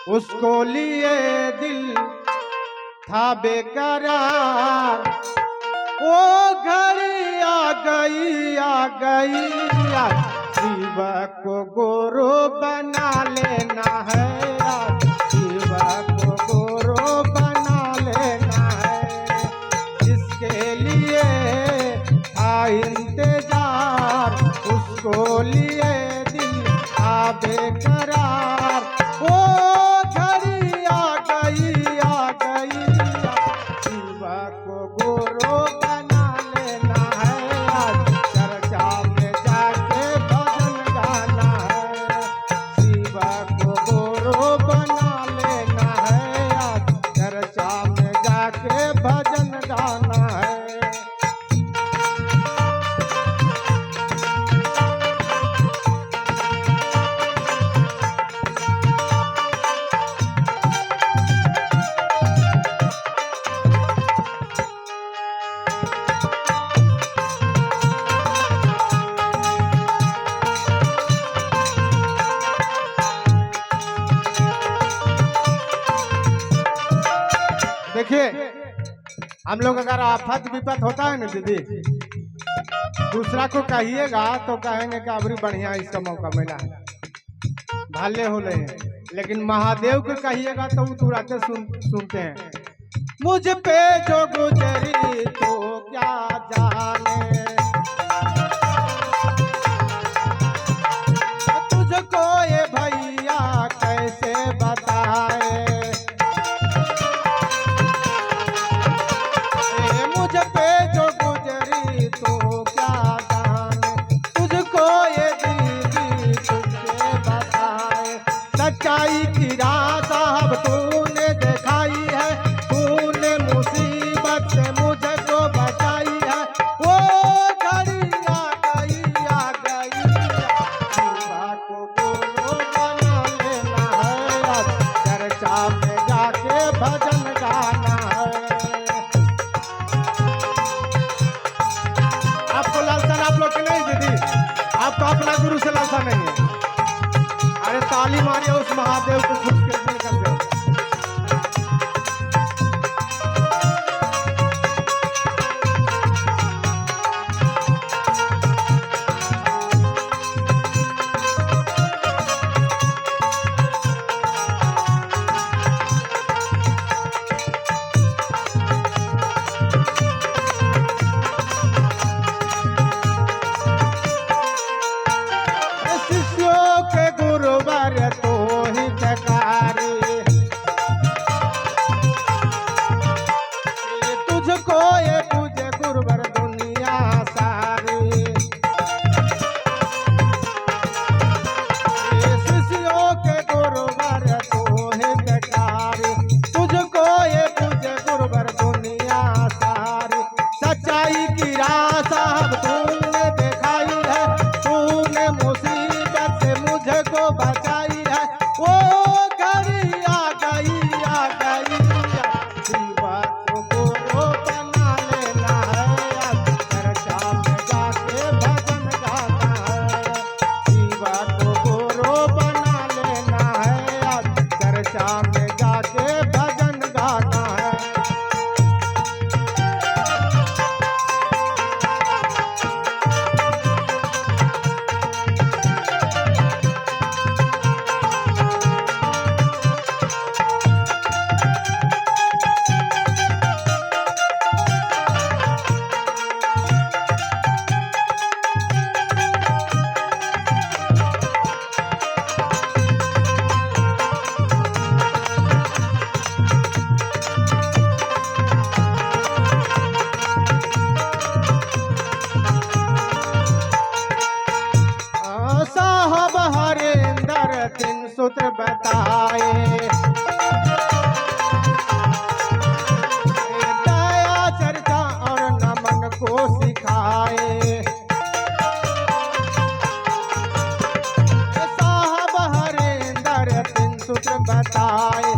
उसको लिए दिल था बेकरार। वो घड़ी आ गई आ गई, शिव को गुरु बना लेना है, शिव को गुरु बना लेना है। इसके लिए था इंतजार, उसको लिए दिल था बेकरार। वो घड़ी आ गई आ गई, शिव को गुरु बना लेना है, आज चर्चा में जाके भजन गाना है। शिव को गुरु बना लेना है, आज चर्चा में जाके भजन गाना है। देखिए, हम लोग अगर आफत विपत होता है ना दीदी, दूसरा को कहिएगा तो कहेंगे कि अबरी बढ़िया इसका मौका मिला है, भाले हो रहे हैं। लेकिन महादेव को कहिएगा तो वो तुरंत सुनते हैं। मुझ पे जो गुजरी तो क्या जाने, तुझको ये भैया कैसे बताए। मुझ पे जो गुजरी तो क्या जाने, तुझको ये दीदी तुझसे बताए। सच्चाई की राह साहब तूने दिखाई है, तूने मुसीबत से मुझको बचाई है। वो घड़ी आ गई आ गई, शिवा को गुरु बना लेना है, आज चर्चा में जाके भजन गाना है। आपको लालसा आप लोग के नहीं दीदी, आपको अपना गुरु से लालसा नहीं है। अरे ताली मारिए उस महादेव को खुश कर दे। शिष्यों के गुरुवर तो हितकारी, तुझको ये पूजे गुरुवर दुनिया सारी। शिष्यों के गुरुवर तो हितकारी, तुझको ये पूजे गुरुवर दुनिया सारी। सच्चाई की राह साहब तूने दिखाई है, तूने मुसीबत से मुझको बचाई है। वो घड़ी आ गई आ गई, शिवा को गुरु बना लेना है, आज चर्चा में जाके भजन गाना है। शिवा को गुरु बना लेना है, आज चर्चा में जाके भजन गाना है। साहब हरेंद्र तीन सूत्र बताए, दया चर्चा और नमन को सिखाए। साहब हरेंद्र तीन सूत्र बताए,